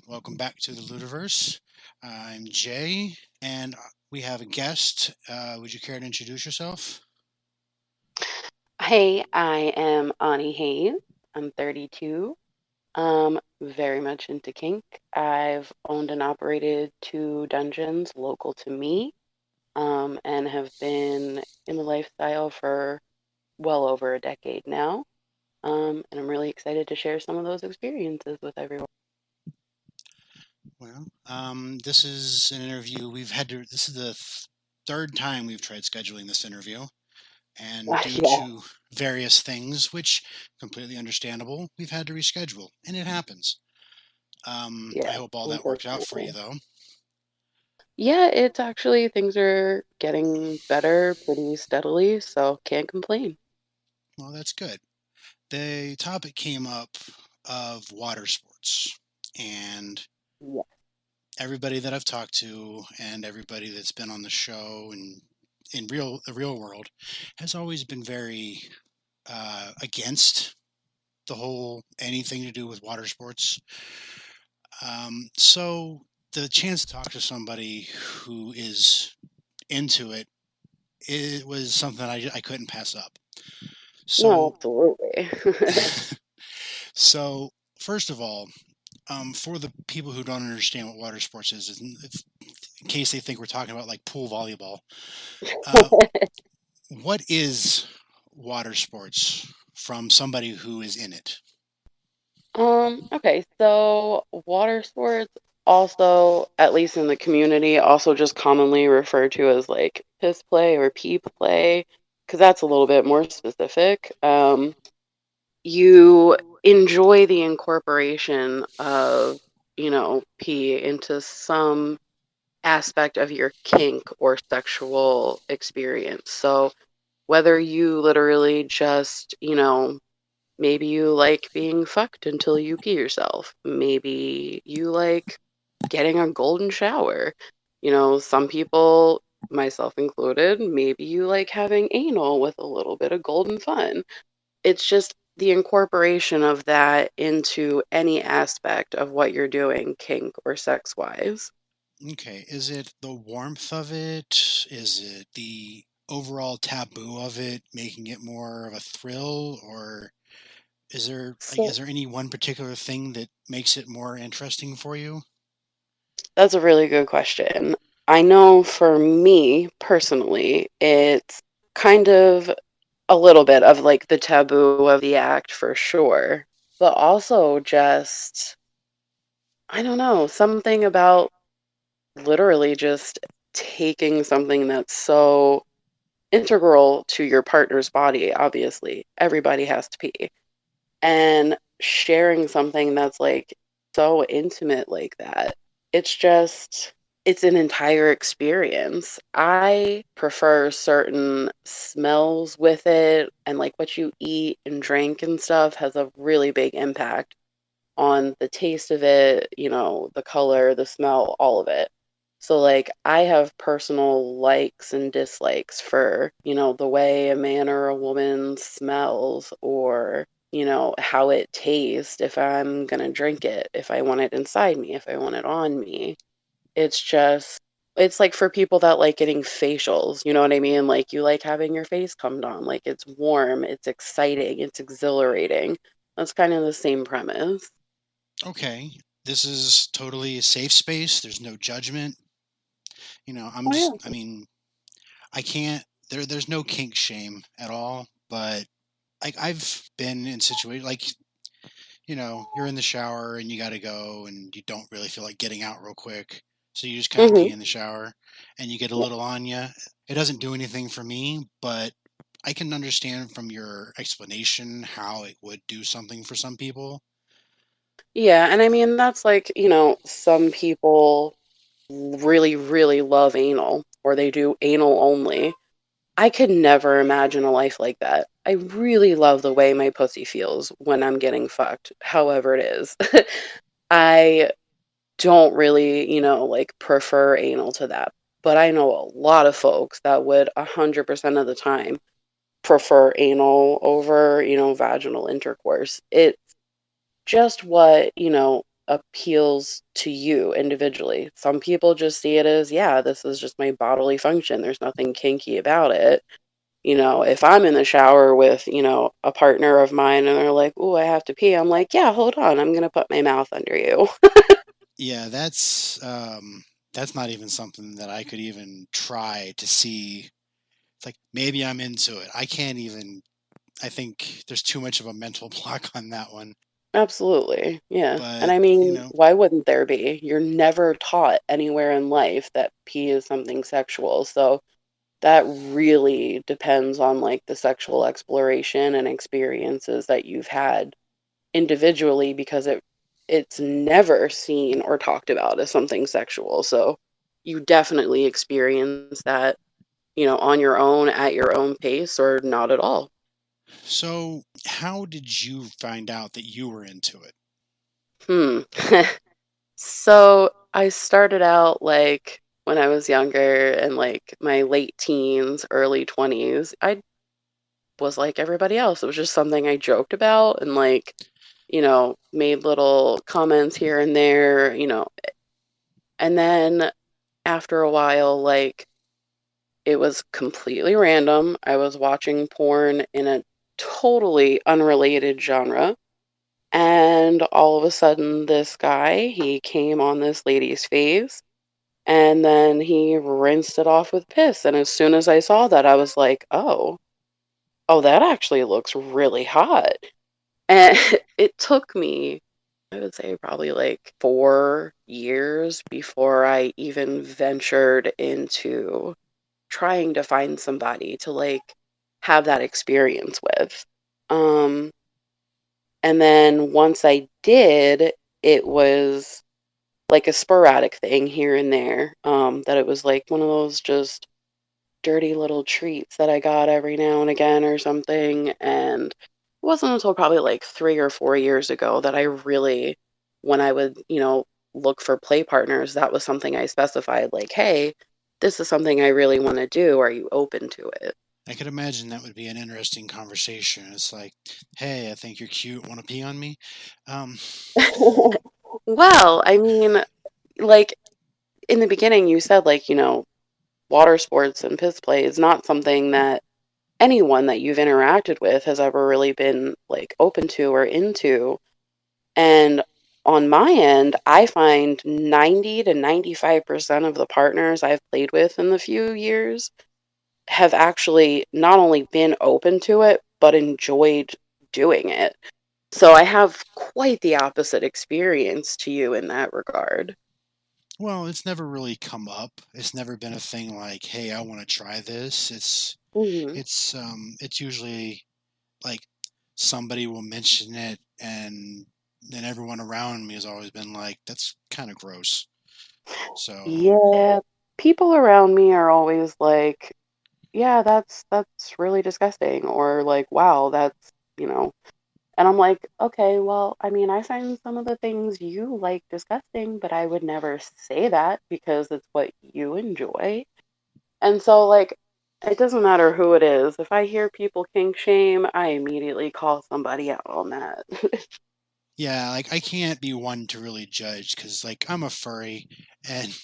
Welcome back to the Ludiverse. I'm Jay, and we have a guest. Would you care to introduce yourself? Hey, I am Ani Hayes. I'm 32. Very much into kink. I've owned and operated two dungeons local to me, and have been in the lifestyle for well over a decade now. And I'm really excited to share some of those experiences with everyone. This is an interview we've had to. This is the third time we've tried scheduling this interview, and due Yeah, to various things, which completely understandable, we've had to reschedule, and it happens. I yeah, hope all that works out for you, unfortunately. though. Yeah, it's actually things are getting better pretty steadily, so can't complain. Well, that's good. The topic came up of water sports, and Yeah. everybody that I've talked to and everybody that's been on the show and in the real world has always been very against the whole anything to do with water sports. So the chance to talk to somebody who is into it was something I couldn't pass up. No, So, absolutely. so first of all, for the people who don't understand what water sports is, in case they think we're talking about like pool volleyball, uh, what is water sports from somebody who is in it? Okay, so water sports also, at least in the community, also just commonly referred to as like piss play or pee play, because that's a little bit more specific. You enjoy the incorporation of, pee into some aspect of your kink or sexual experience. So whether you literally just, maybe you like being fucked until you pee yourself. Maybe you like getting a golden shower. Some people, myself included, maybe you like having anal with a little bit of golden fun. It's just the incorporation of that into any aspect of what you're doing, kink or sex wise. Okay, is it the warmth of it? Is it the overall taboo of it, making it more of a thrill, or is So there any one particular thing that makes it more interesting for you? that's a really good question. I know for me personally, it's kind of a little bit of like the taboo of the act for sure, but also just, I don't know, something about literally just taking something that's so integral to your partner's body. Obviously, everybody has to pee, and sharing something that's like so intimate like that. It's just, it's an entire experience. I prefer certain smells with it, and like what you eat and drink and stuff has a really big impact on the taste of it, the color, the smell, all of it. So, like, I have personal likes and dislikes for, the way a man or a woman smells, or, how it tastes, if I'm gonna drink it, if I want it inside me, if I want it on me. It's just, it's like for people that like getting facials, you know what I mean? Like, you like having your face cummed on, like, it's warm, it's exciting, it's exhilarating. That's kind of the same premise. Okay, this is totally a safe space. There's no judgment. Oh, yeah. I mean, I can't, there's no kink shame at all, but like I've been in situations like, you're in the shower and you got to go and you don't really feel like getting out real quick. So you just kind of Mhm. pee in the shower and you get a Yeah. little on you. It doesn't do anything for me, but I can understand from your explanation how it would do something for some people. Yeah, and I mean that's like, some people really, really love anal or they do anal only. I could never imagine a life like that. I really love the way my pussy feels when I'm getting fucked, however it is. I don't really, like prefer anal to that. But I know a lot of folks that would 100% of the time prefer anal over, vaginal intercourse. It's just what, appeals to you individually. Some people just see it as, yeah, this is just my bodily function. There's nothing kinky about it. If I'm in the shower with, a partner of mine and they're like, "Ooh, I have to pee." I'm like, "Yeah, hold on. I'm going to put my mouth under you." Yeah, that's not even something that I could even try to see. It's like maybe I'm into it. I can't even. I think there's too much of a mental block on that one. Absolutely. Yeah. And But I you mean, know, why wouldn't there be? You're never taught anywhere in life that pee is something sexual. So that really depends on like the sexual exploration and experiences that you've had individually because it's never seen or talked about as something sexual. So you definitely experience that, on your own at your own pace or not at all. so how did you find out that you were into it? Hmm. So I started out like when I was younger and like my late teens, early 20s. I was like everybody else. It was just something I joked about and like, made little comments here and there, and then after a while, like it was completely random. I was watching porn in a totally unrelated genre. And all of a sudden, this guy, he came on this lady's face and then he rinsed it off with piss. And as soon as I saw that, I was like, oh, that actually looks really hot. And it took me, I would say, probably like 4 years before I even ventured into trying to find somebody to like have that experience with. Um, and then once I did, it was like a sporadic thing here and there. That it was like one of those just dirty little treats that I got every now and again or something. And it wasn't until probably like 3 or 4 years ago that I really, when I would, look for play partners, that was something I specified like, hey, this is something I really want to do. Are you open to it? I could imagine that would be an interesting conversation. It's like, hey, I think you're cute. Want to pee on me? Um, Well, I mean, like in the beginning, you said like, water sports and piss play is not something that anyone that you've interacted with has ever really been like open to or into. And on my end, I find 90 to 95% of the partners I've played with in the few years have actually not only been open to it, but enjoyed doing it. So I have quite the opposite experience to you in that regard. well, it's never really come up. It's never been a thing like, hey, I want to try this. Hmm. It's usually like somebody will mention it, and then everyone around me has always been like, that's kind of gross. So Yeah, people around me are always like, yeah, that's really disgusting, or like, wow, that's, you know, and I'm like, okay, well, I mean, I find some of the things you like disgusting, but I would never say that because it's what you enjoy. And so, like, it doesn't matter who it is. If I hear people kink shame, I immediately call somebody out on that. yeah, like I can't be one to really judge because like I'm a furry, and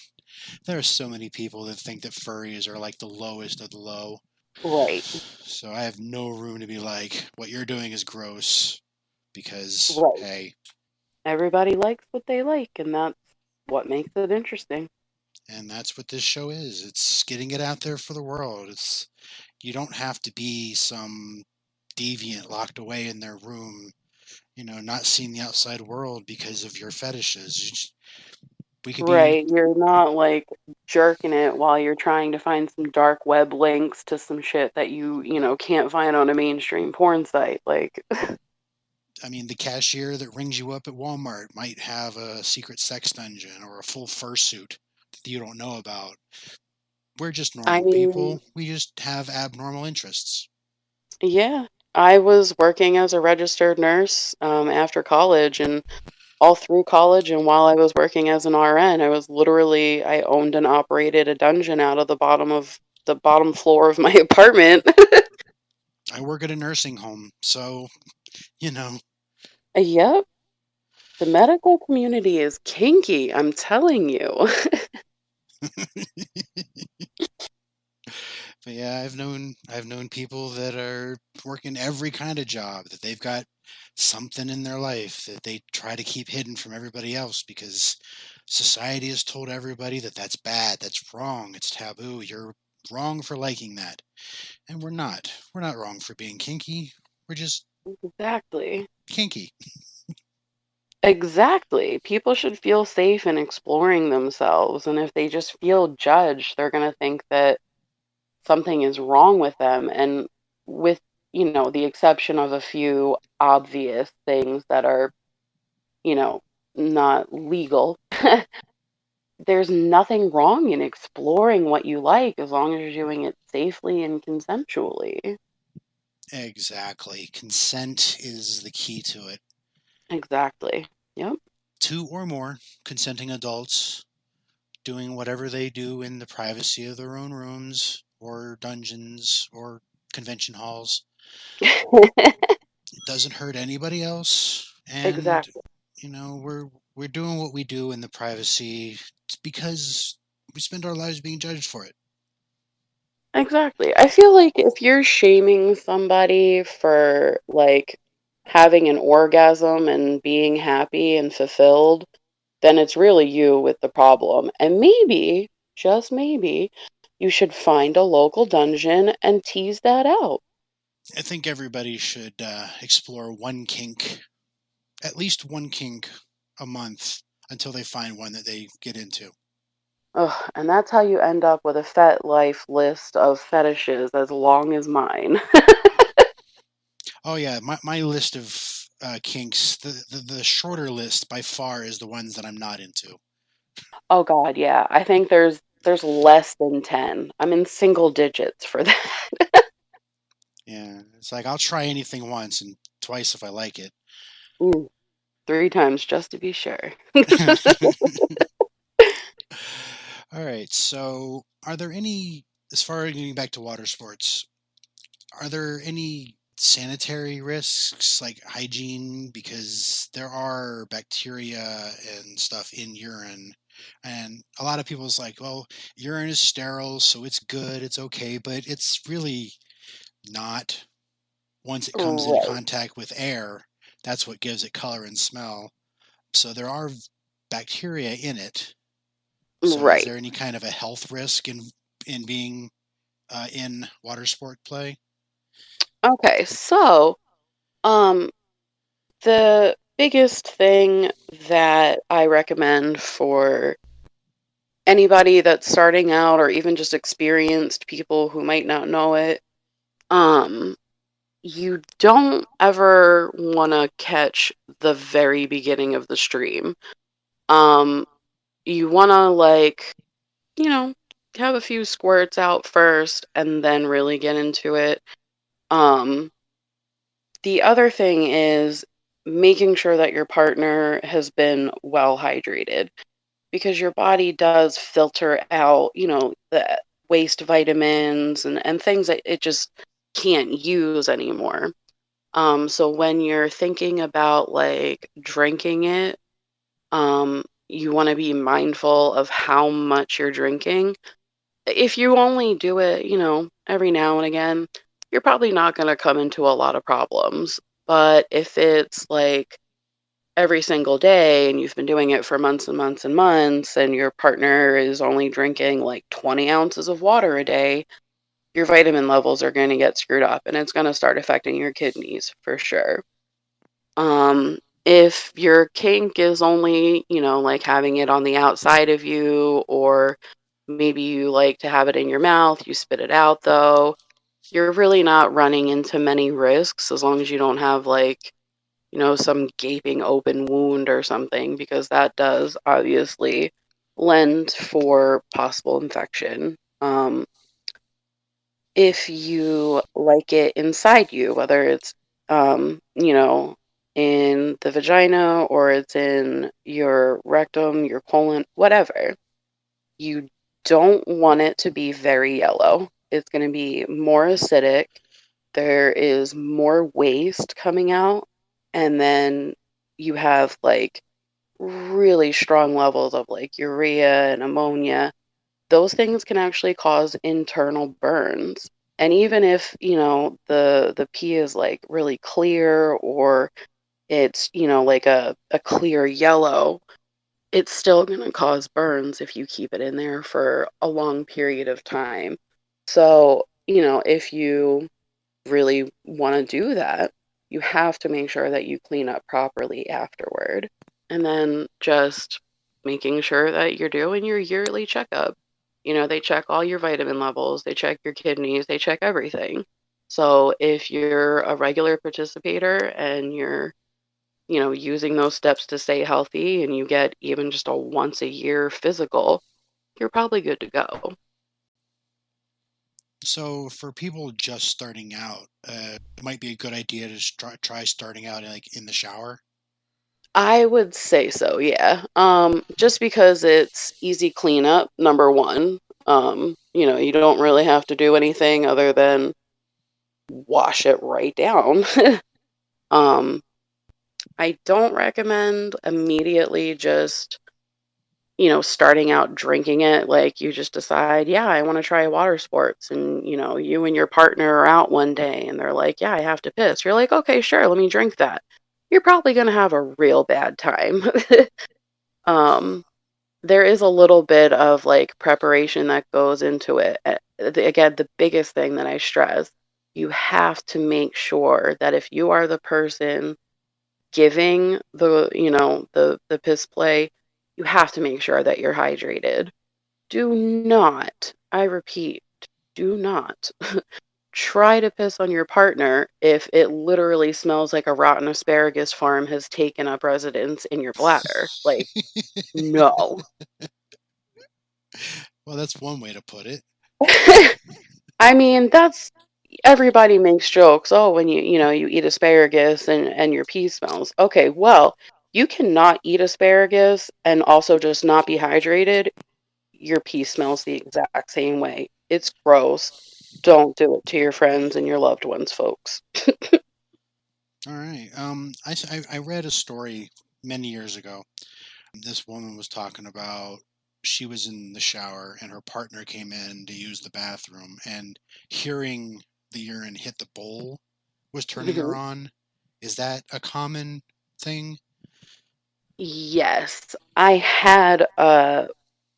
there are so many people that think that furries are like the lowest of the low. Right, So I have no room to be like, what you're doing is gross because, right. hey, Everybody likes what they like, and that's what makes it interesting. and that's what this show is. It's getting it out there for the world. It's you don't have to be some deviant locked away in their room, not seeing the outside world because of your fetishes. We could be, Right, you're not like jerking it while you're trying to find some dark web links to some shit that can't find on a mainstream porn site. Like, I mean, the cashier that rings you up at Walmart might have a secret sex dungeon or a full fursuit that you don't know about. We're just I normal mean, people. We just have abnormal interests. yeah, I was working as a registered nurse after college, and all through college, and while I was working as an RN, I owned and operated a dungeon out of the bottom floor of my apartment. I work at a nursing home, so, you know, Yep. The medical community is kinky, I'm telling you. But yeah, I've known people that are working every kind of job, that they've got something in their life that they try to keep hidden from everybody else because society has told everybody that that's bad, that's wrong, it's taboo, you're wrong for liking that. And we're not. We're not wrong for being kinky. We're just Exactly. kinky. Exactly. People should feel safe in exploring themselves, and if they just feel judged, they're going to think that something is wrong with them. And with, the exception of a few obvious things that are, you know, not legal, there's nothing wrong in exploring what you like as long as you're doing it safely and consensually. Exactly. Consent is the key to it. Exactly. Yep. Two or more consenting adults doing whatever they do in the privacy of their own rooms or dungeons or convention halls. It doesn't hurt anybody else, and Exactly. we're doing what we do in the privacy because we spend our lives being judged for it. Exactly. I feel like if you're shaming somebody for like having an orgasm and being happy and fulfilled, then it's really you with the problem. And maybe, just maybe, you should find a local dungeon and tease that out. I think everybody should explore one kink, at least one kink a month until they find one that they get into. Ugh, and that's how you end up with a Fet Life list of fetishes as long as mine. Oh yeah, my list of kinks, the shorter list by far is the ones that I'm not into. Oh God, yeah. I think there's less than 10. I'm in single digits for that. Yeah, it's like I'll try anything once and twice if I like it. Ooh, 3 times just to be sure. All right, so are there any, as far as getting back to water sports, are there any sanitary risks like hygiene? Because there are bacteria and stuff in urine. And a lot of people's like, well, urine is sterile, so it's good, it's okay, but it's really not. Once it comes into Right. contact with air, that's what gives it color and smell. So there are bacteria in it. So is Right. there any kind of a health risk in being in water sport play? Okay. So, um, the biggest thing that I recommend for anybody that's starting out or even just experienced people who might not know it, um, you don't ever want to catch the very beginning of the stream. Um, you want to you know, have a few squirts out first and then really get into it. Um, the other thing is making sure that your partner has been well hydrated because your body does filter out, the waste vitamins and things that it just can't use anymore. So when you're thinking about like drinking it, you want to be mindful of how much you're drinking. If you only do it, every now and again, you're probably not going to come into a lot of problems. But if it's like every single day and you've been doing it for months and months and months, and your partner is only drinking like 20 ounces of water a day, your vitamin levels are going to get screwed up and it's going to start affecting your kidneys for sure. If your kink is only, like having it on the outside of you, or maybe you like to have it in your mouth, you spit it out though, you're really not running into many risks as long as you don't have like, some gaping open wound or something, because that does obviously lend for possible infection. If you like it inside you, whether it's, in the vagina or it's in your rectum, your colon, whatever, you don't want it to be very yellow. It's going to be more acidic. There is more waste coming out. And then you have like really strong levels of like urea and ammonia, those things can actually cause internal burns. And even if, the pee is like really clear or it's, like a clear yellow, it's still going to cause burns if you keep it in there for a long period of time. So, if you really want to do that, you have to make sure that you clean up properly afterward. And then just making sure that you're doing your yearly checkup. They check all your vitamin levels, they check your kidneys, they check everything. So if you're a regular participator and you're, using those steps to stay healthy and you get even just a once a year physical, you're probably good to go. So for people just starting out, it might be a good idea to try starting out like in the shower. I would say so, yeah. Just because it's easy cleanup, number one. You don't really have to do anything other than wash it right down. Um, I don't recommend immediately just, starting out drinking it. Like you just decide, yeah, I want to try water sports. And, you and your partner are out one day and they're like, yeah, I have to piss. You're like, okay, sure, let me drink that. You're probably going to have a real bad time. um, there is a little bit of like preparation that goes into it. Again, the biggest thing that I stress, you have to make sure that if you are the person giving the piss play, you have to make sure that you're hydrated. Do not, I repeat, do not try to piss on your partner if it literally smells like a rotten asparagus farm has taken up residence in your bladder. Like, no. Well, that's one way to put it. I mean, that's everybody makes jokes. Oh, when you eat asparagus and your pee smells. Okay, well, you cannot eat asparagus and also just not be hydrated. Your pee smells the exact same way. It's gross. Don't do it to your friends and your loved ones, folks. All right. I read a story many years ago. This woman was talking about she was in the shower and her partner came in to use the bathroom, and hearing the urine hit the bowl was turning her Mhm. on. Is that a common thing? Yes, I had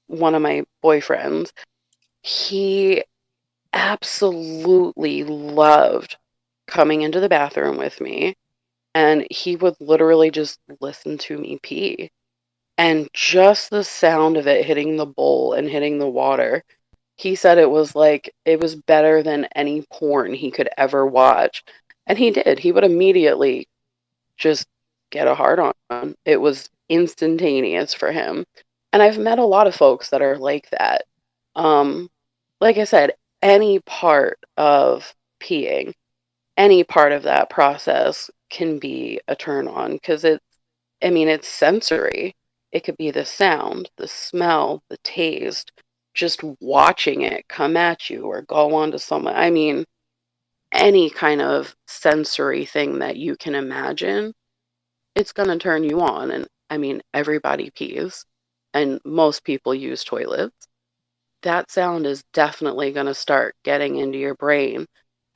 one of my boyfriends. He absolutely loved coming into the bathroom with me, and he would literally just listen to me pee. And just the sound of it hitting the bowl and hitting the water, he said it was better than any porn he could ever watch. And he did. He would immediately just get a hard on. It was instantaneous for him. And I've met a lot of folks that are like that. Um, like I said, any part of peeing, any part of that process can be a turn on because it's sensory. It could be the sound, the smell, the taste, just watching it come at you or go onto someone. I mean, any kind of sensory thing that you can imagine, it's going to turn you on. And I mean, everybody pees, and most people use toilets. That sound is definitely going to start getting into your brain.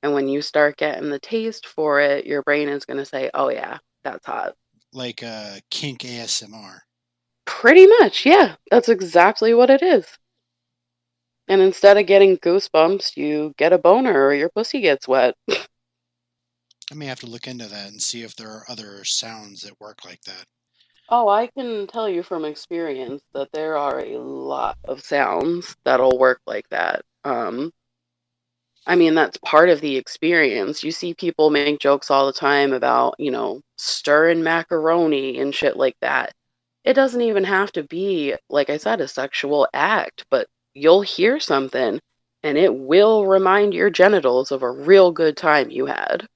And when you start getting the taste for it, your brain is going to say, oh, yeah, that's hot. Like kink ASMR. Pretty much, yeah. That's exactly what it is. And instead of getting goosebumps, you get a boner or your pussy gets wet. I may have to look into that and see if there are other sounds that work like that. Oh, I can tell you from experience that there are a lot of sounds that'll work like that. I mean, that's part of the experience. You see people make jokes all the time about, stirring macaroni and shit like that. It doesn't even have to be, like I said, a sexual act, but you'll hear something and it will remind your genitals of a real good time you had.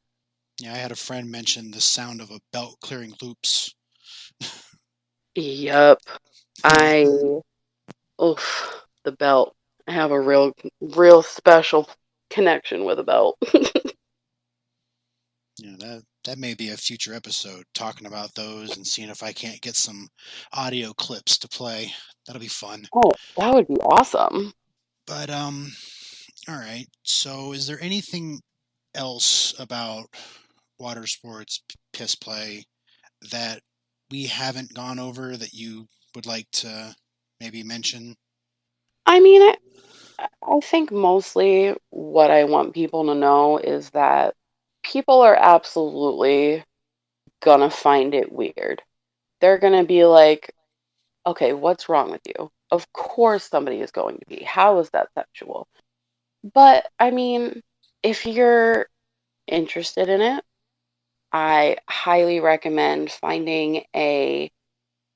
Yeah, I had a friend mention the sound of a belt clearing loops. Yup. I, oof, the belt. I have a real special connection with a belt. Yeah, that That may be a future episode talking about those and seeing if I can't get some audio clips to play. That'll be fun. Oh, that would be awesome. But all right. So is there anything else about water sports, piss play that we haven't gone over that you would like to maybe mention? I mean, I think mostly what I want people to know is that people are absolutely gonna find it weird. They're gonna be like, okay, what's wrong with you? Of course somebody is going to be. How is that sexual? But I mean, if you're interested in it, I highly recommend finding a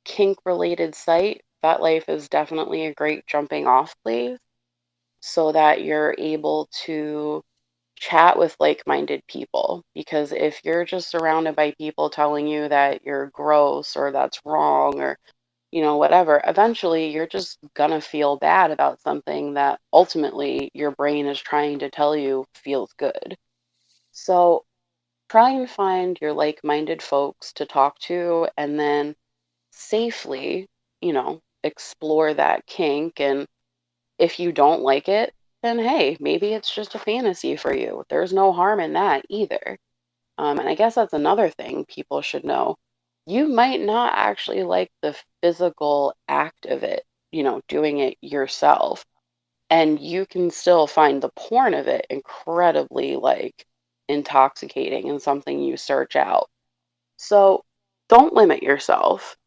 kink related site. FetLife is definitely a great jumping off place so that you're able to chat with like minded people. Because if you're just surrounded by people telling you that you're gross or that's wrong or, whatever, eventually you're just gonna feel bad about something that ultimately your brain is trying to tell you feels good. So try and find your like minded folks to talk to and then safely, explore that kink. And if you don't like it, then hey, maybe it's just a fantasy for you. There's no harm in that either. And I guess that's another thing people should know. You might not actually like the physical act of it, doing it yourself. And you can still find the porn of it incredibly like intoxicating and something you search out. So don't limit yourself.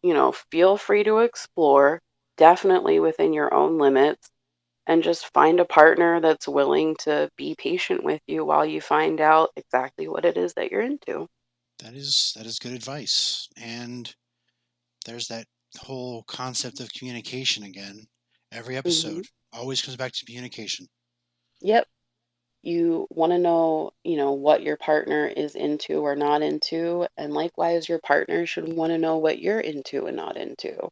Feel free to explore, definitely within your own limits, and just find a partner that's willing to be patient with you while you find out exactly what it is that you're into. That is good advice. And there's that whole concept of communication again. Every Hmm. episode always comes back to communication. Yep. You want to know, what your partner is into or not into. And likewise, your partner should want to know what you're into and not into.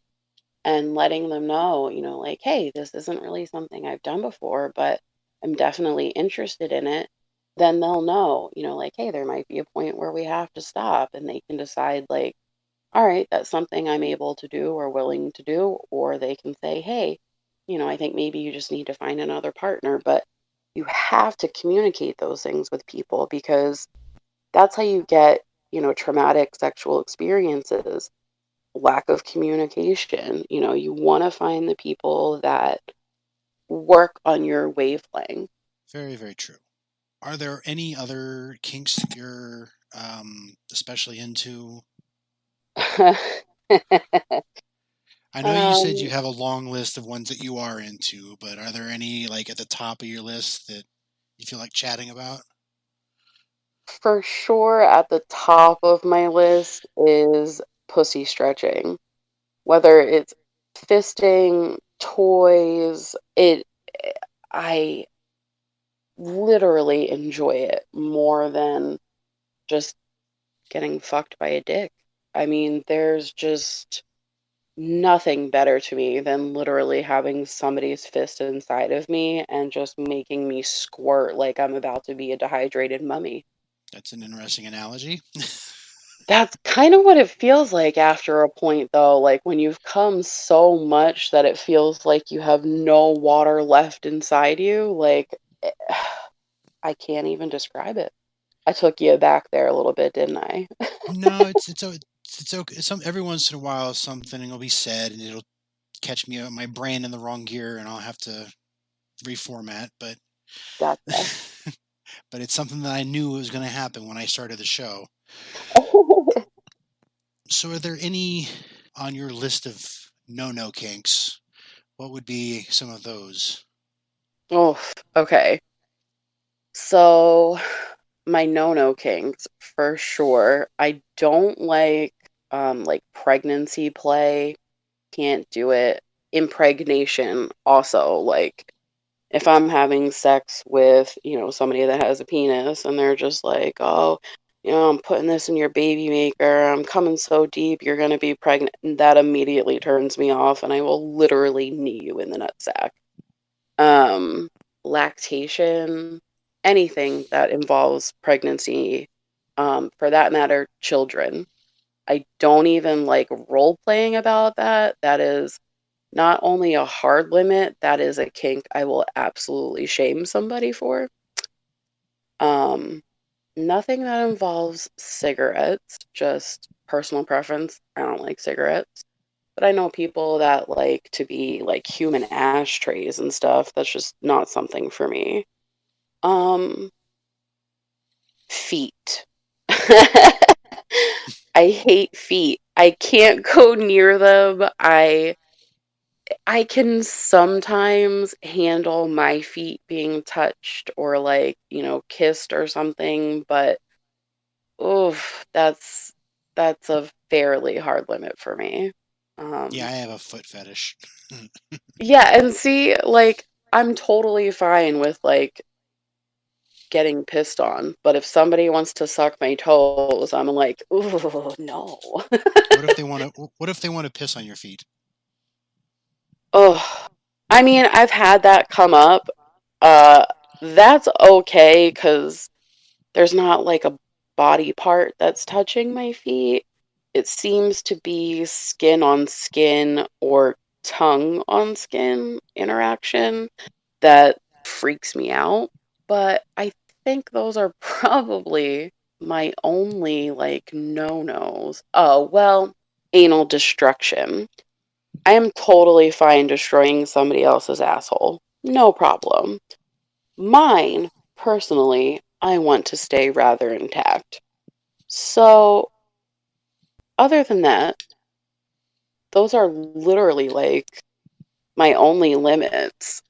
And letting them know, like, hey, this isn't really something I've done before, but I'm definitely interested in it. Then they'll know, like, hey, there might be a point where we have to stop and they can decide, like, all right, that's something I'm able to do or willing to do. Or they can say, hey, I think maybe you just need to find another partner. But you have to communicate those things with people because that's how you get, traumatic sexual experiences. Lack of communication. You want to find the people that work on your wavelength. Very, very true. Are there any other kinks that you're especially into? I know you said you um, have a long list of ones that you are into, but are there any like at the top of your list that you feel like chatting about? for sure, at the top of my list is pussy stretching. Whether it's fisting, toys, I literally enjoy it more than just getting fucked by a dick. I mean, there's just nothing better to me than literally having somebody's fist inside of me and just making me squirt like I'm about to be a dehydrated mummy. That's an interesting analogy. That's kind of what it feels like after a point, though. Like when you've come so much that it feels like you have no water left inside you. Like, I can't even describe it. I took you back there a little bit, didn't I? No, it's okay. Some every once in a while something will be said and it'll catch me my brain in the wrong gear and I'll have to reformat. But Gotcha. but it's something that I knew was going to happen when I started the show. So, are there any on your list of no kinks? What would be some of those? Oh, okay. So, my no-no kinks for sure. I don't like pregnancy play. Can't do it. Impregnation also, like if I'm having sex with, somebody that has a penis and they're just like, "Oh, I'm putting this in your baby maker. I'm coming so deep, you're going to be pregnant." That immediately turns me off and I will literally knee you in the nutsack. Um, Lactation, anything that involves pregnancy, for that matter, children. I don't even like role playing about that. That is not only a hard limit, that is a kink I will absolutely shame somebody for. Um, Nothing that involves cigarettes, just personal preference. I don't like cigarettes. But I know people that like to be like human ashtrays and stuff. That's just not something for me. Um, Feet. I hate feet. I can't go near them. I can sometimes handle my feet being touched or like, kissed or something, but oof, that's a fairly hard limit for me. Yeah, Um, I have a foot fetish. yeah, and see, like I'm totally fine with like getting pissed on, but if somebody wants to suck my toes, I'm like, ooh, no. What if they want to piss on your feet? Oh, I mean, I've had that come up. Uh, that's okay because there's not like a body part that's touching my feet. It seems to be skin on skin or tongue on skin interaction that freaks me out. But I think those are probably my only like no-nos. Oh, well, anal destruction. I am totally fine destroying somebody else's asshole. No problem. Mine, personally, I want to stay rather intact. So, other than that, those are literally like my only limits.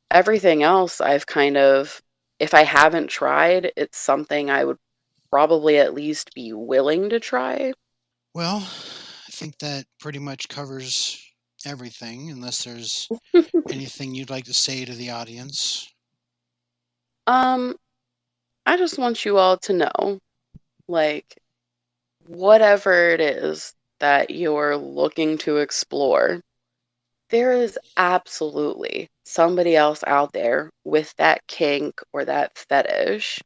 Everything else I've kind of, if I haven't tried, it's something I would probably at least be willing to try. Well, I think that pretty much covers everything, unless there's anything you'd like to say to the audience. Um, I just want you all to know, like, whatever it is that you're looking to explore, there is absolutely somebody else out there with that kink or that fetish.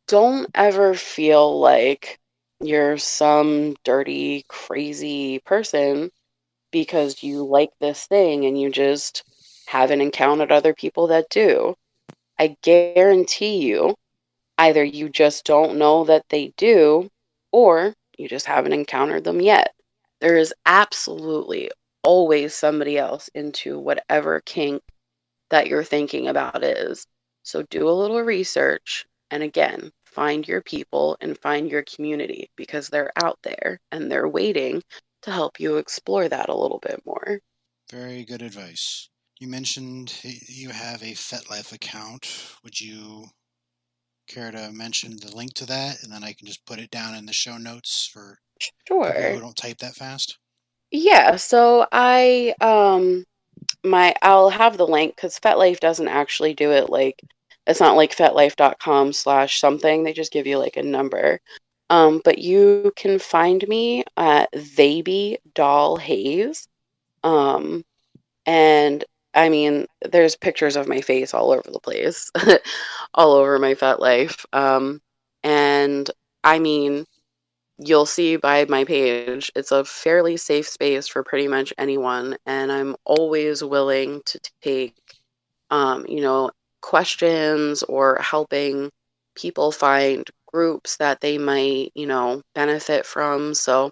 Don't ever feel like you're some dirty, crazy person because you like this thing and you just haven't encountered other people that do. I guarantee you, either you just don't know that they do, or you just haven't encountered them yet. There is absolutely always somebody else into whatever kink that you're thinking about is. So do a little research and again, find your people and find your community because they're out there and they're waiting to help you explore that a little bit more. Very good advice. You mentioned you have a FetLife account. Would you care to mention the link to that? And then I can just put it down in the show notes for people Sure. who don't type that fast. Yeah, so I'll have the link because FetLife doesn't actually do it like it's not like fetlife.com/ something. They just give you like a number. But you can find me at Baby Doll Haze. Um, and I mean, there's pictures of my face all over the place, all over my FetLife. And I mean, you'll see by my page, it's a fairly safe space for pretty much anyone, and I'm always willing to take, um, you know, questions or helping people find groups that they might, benefit from. So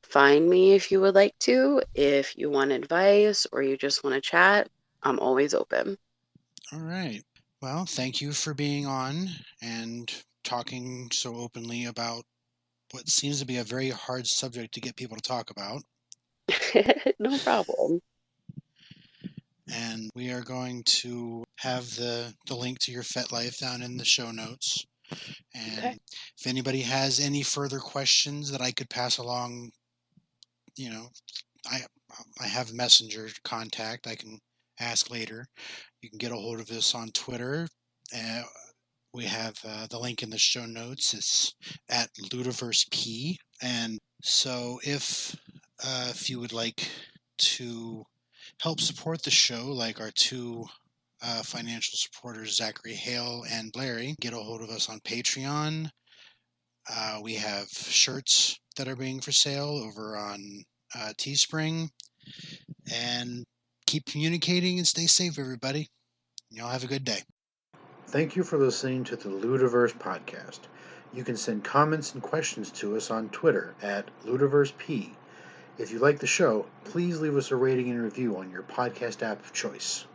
find me if you would like to. If you want advice or you just want to chat, I'm always open. All right. Well, thank you for being on and talking so openly about what seems to be a very hard subject to get people to talk about. No problem. And we are going to have the link to your FetLife down in the show notes. Okay. And if anybody has any further questions that I could pass along, you know, I I have Messenger contact. I can ask later. You can get a hold of us on Twitter. Uh, we have the link in the show notes. It's at LudiverseP. And so if you would like to help support the show, like our two financial supporters Zachary Hale and Larry. Get a hold of us on Patreon. We have shirts that are being for sale over on Teespring. And keep communicating and stay safe, everybody. Y'all have a good day. Thank you for listening to the Ludiverse podcast. You can send comments and questions to us on Twitter at LudiverseP. If you like the show, please leave us a rating and review on your podcast app of choice.